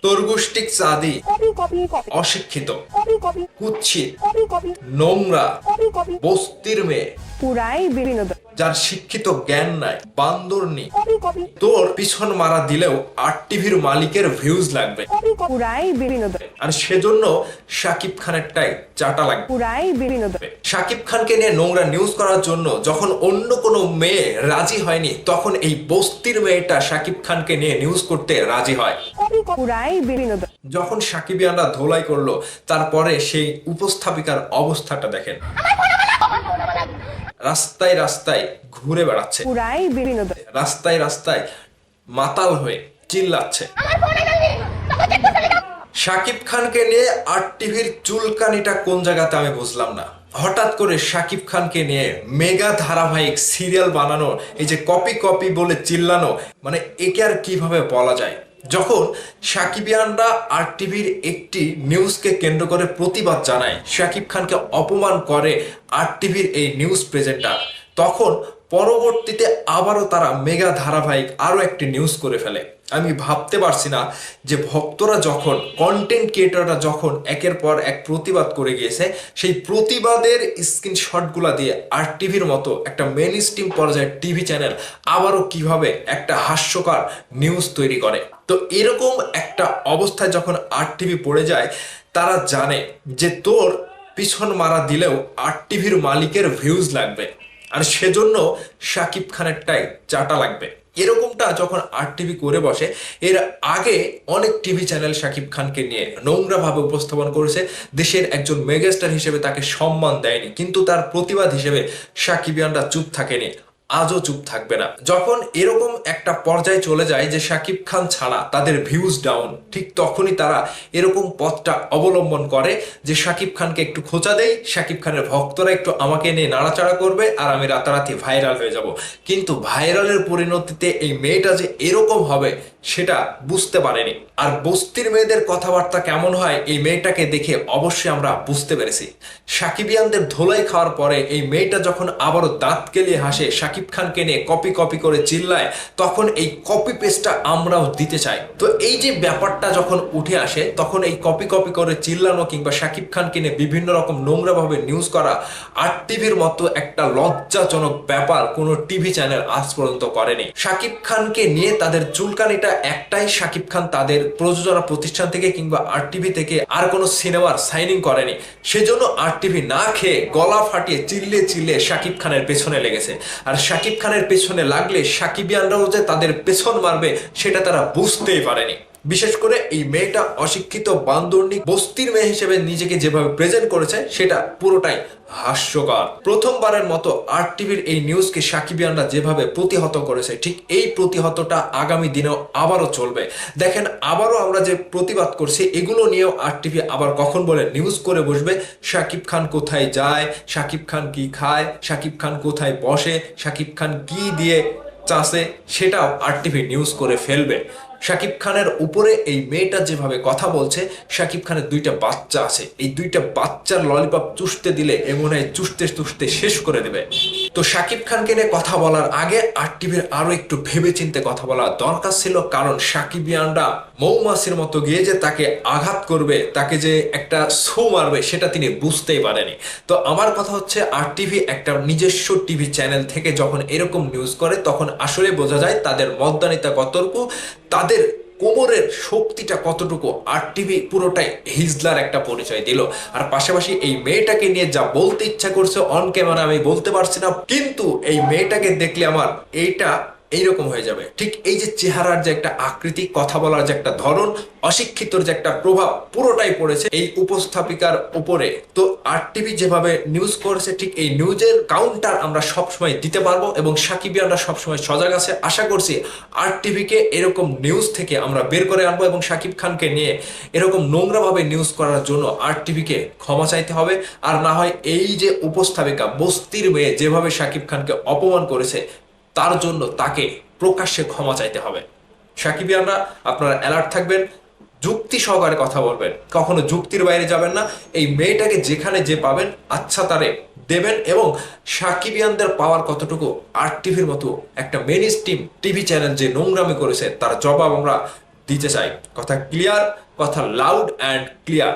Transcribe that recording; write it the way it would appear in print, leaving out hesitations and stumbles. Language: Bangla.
তোর গোষ্ঠীক চাঁদি, অশিক্ষিত, কুৎসিত, নোংরা, বস্তির মেয়ে, পুরাই বিনোদন। যার শিক্ষিত জ্ঞান নাই, বান্দরনি, তোর পিছন মারা দিলেও আর টিভির মালিকের ভিউজ লাগবে, পুরাই বিনোদন। আর সেজন্য শাকিব খানেরটাই চাটা লাগবে। পুরাই বিনোদন। শাকিব খানকে নিয়ে নোংরা নিউজ করার জন্য যখন অন্য কোনো মেয়ে রাজি হয়নি, তখন এই বস্তির মেয়েটা শাকিব খানকে নিয়ে নিউজ করতে রাজি হয়। পুরাই বিনোদন। যখন সাকিবিয়ানরা ধোলাই করলো, তারপরে সেই উপস্থাপিকার অবস্থাটা দেখেন, রাস্তায় রাস্তায় ঘুরে বেড়াচ্ছে, পুরাই বিনোদন। রাস্তায় রাস্তায় মাতাল হয়ে চিল্লাচ্ছে। শাকিব খানকে নিয়ে আর টিভির চুলকানিটা কোন জায়গাতে আমি বুঝলাম না। হঠাৎ করে শাকিব খানকে নিয়ে মেগা ধারাবাহিক সিরিয়াল বানানো, এই যে কপি কপি বলে চিল্লানো, মানে একে আর কিভাবে বলা যায়? যখন সাকিবিয়ানরা আর টিভির একটি নিউজকে কেন্দ্র করে প্রতিবাদ জানায়, শাকিব খানকে অপমান করে আর টিভির এই নিউজ প্রেজেন্টার, তখন পরবর্তীতে আবারও তারা মেগা ধারাবাহিক আরো একটি নিউজ করে ফেলে। আমি ভাবতে পারছি না যে ভক্তরা যখন, কন্টেন্ট ক্রিয়েটররা যখন একের পর এক প্রতিবাদ করে গিয়েছে, সেই প্রতিবাদের স্ক্রিনশটগুলা দিয়ে আর টিভির মতো একটা মেইন স্ট্রিম পর্যায়ের টিভি চ্যানেল আবারও কিভাবে একটা হাস্যকর নিউজ তৈরি করে। তো এরকম একটা অবস্থায় যখন আর টিভি পড়ে যায়, তারা জানে যে তোর পিছন মারা দিলেও আর টিভির মালিকের ভিউজ লাগবে, আর সেজন্য শাকিব খানেরটাই চাটা লাগবে। এরকমটা যখন আর টিভি করে বসে, এর আগে অনেক টিভি চ্যানেল শাকিব খানকে নিয়ে নোংরা ভাবে উপস্থাপন করেছে, দেশের একজন মেগাস্টার হিসেবে তাকে সম্মান দেয়নি, কিন্তু তার প্রতিবাদ হিসেবে সাকিবিয়ানরা চুপ থাকেনি, আজও চুপ থাকবে না। যখন এরকম একটা পর্যায়ে চলে যায় যে শাকিব খান ছাড়া তাদের ভিউজ ডাউন, ঠিক তখনই তারা এরকম পথটা অবলম্বন করে যে শাকিব খানকে একটু খোঁচা দেই, শাকিব খানের ভক্তরা একটু আমাকে নিয়ে নাড়াচাড়া করবে, আর আমি রাতারাতি ভাইরাল হয়ে যাব। কিন্তু ভাইরালের পরিণতিতে এই মেয়েটা যে এরকম হবে সেটা বুঝতে পারেনি। আর বস্তির মেয়েদের কথাবার্তা কেমন হয় এই মেয়েটাকে দেখে অবশ্যই আমরা বুঝতে পেরেছি। সাকিবিয়ানদের ধোলাই খাওয়ার পরে এই মেয়েটা যখন আবারও দাঁত কেলিয়ে হাসে, শাকিব খানকে নিয়ে কপি কপি করে চিল্লায়, তখন এই কপি পেস্টটা আমরাও দিতে চাই। তো এই যে ব্যাপারটা যখন উঠে আসে, তখন এই কপি কপি করে চিল্লানো কিংবা শাকিব খানকে নিয়ে বিভিন্ন রকম নোংরাভাবে নিউজ করা আর টিভির মতো একটা লজ্জাজনক ব্যাপার কোনো টিভি চ্যানেল আজ পর্যন্ত করেনি। শাকিব খানকে নিয়ে তাদের চুলকানিটা একটাই, শাকিব খান তাদের প্রযোজনা প্রতিষ্ঠান থেকে কিংবা আর টিভি থেকে আর কোনো সিনেমার সাইনিং করেনি, সেজন্য আর টিভি না খেয়ে গলা ফাটিয়ে চিল্লে চিল্লে শাকিব খানের পেছনে লেগেছে। আর শাকিব খানের পেছনে লাগলে সাকিবিয়ানরাও যে তাদের পেছন মারবে সেটা তারা বুঝতেই পারেনি। বিশেষ করে এই মেয়েটা অশিক্ষিত, বান্দরনিক, বস্তির মেয়ে হিসেবে নিজেকে যেভাবে প্রেজেন্ট করেছে সেটা পুরোটাই হাস্যকর। প্রথমবারের মতো আর টিভির এই নিউজকে সাকিবিয়ানরা যেভাবে প্রতিহত করেছে, ঠিক এই প্রতিহতটা আগামী দিনেও আবারও চলবে। দেখেন, আবারও আমরা যে প্রতিবাদ করছি এগুলো নিয়েও আর টিভি আবার কখন বলে নিউজ করে বসবে, শাকিব খান কোথায় যায়, শাকিব খান কি খায়, শাকিব খান কোথায় বসে, শাকিব খান কি দিয়ে চাষে, সেটাও আর টিভি নিউজ করে ফেলবে। শাকিব খানের উপরে এই মেয়েটা যেভাবে কথা বলছে, শাকিব খানের দুইটা বাচ্চা আছে, এই দুইটা বাচ্চার ললিপপ চুষতে দিলে এমন হয় চুষতে চুষতে শেষ করে দেবে। তো শাকিব খানকে নিয়ে কথা বলার আগে আর টিভির আরো একটু ভেবে চিন্তে কথা বলা দরকার ছিল, কারণ সাকিবিয়ানরা মৌমাছির মতো গিয়ে যে তাকে আঘাত করবে, তাকে যে একটা শো মারবে, সেটা তিনি বুঝতেই পারেনি। তো আমার কথা হচ্ছে, আর টিভি একটা নিজস্ব টিভি চ্যানেল থেকে যখন এরকম নিউজ করে, তখন আসলে বোঝা যায় তাদের মর্দানিতা কতটুকু, তাদের কোমরের শক্তিটা কতটুকু। আর টিভি পুরোটাই হিজলার একটা পরিচয় দিল। আর পাশাপাশি এই মেয়েটাকে নিয়ে যা বলতে ইচ্ছা করছে অন ক্যামেরা আমি বলতে পারছি না, কিন্তু এই মেয়েটাকে দেখলে আমার এইটা এইরকম হয়ে যাবে। ঠিক এই যে চেহারার যে একটা আকৃতি, কথা বলার যে একটা ধরন, অশিক্ষিতর যে একটা প্রভাব পুরোটাই পড়েছে এই উপস্থাপিকার উপরে। তো আর টিভি যেভাবে নিউজ করেছে, ঠিক এই নিউজের কাউন্টার আমরা সবসময় দিতে পারবো, এবং সাকিবিয়ানরা সবসময় সজাগ আছে। আশা করছি আর টিভিকে এরকম নিউজ থেকে আমরা বের করে আনবো, এবং শাকিব খানকে নিয়ে এরকম নোংরাভাবে নিউজ করার জন্য আর টিভিকে ক্ষমা চাইতে হবে। আর না হয় এই যে উপস্থাপিকা বস্তির মেয়ে যেভাবে শাকিব খানকে অপমান করেছে, তার জন্য তাকে প্রকাশ্যে ক্ষমা চাইতে হবে। সাকিবিয়ানরা আপনারা অ্যালার্ট থাকবেন, যুক্তি সহকারে কথা বলবেন, কখনো যুক্তির বাইরে যাবেন না। এই মেয়েটাকে যেখানে যে পাবেন আচ্ছা তারে দেবেন, এবং সাকিবিয়ানদের পাওয়ার কতটুকু আর টিভির মতো একটা মেইন স্ট্রিম টিভি চ্যানেল যে নোংরামি করেছে তার জবাব আমরা দিতে চাই। কথা ক্লিয়ার, কথা লাউড অ্যান্ড ক্লিয়ার।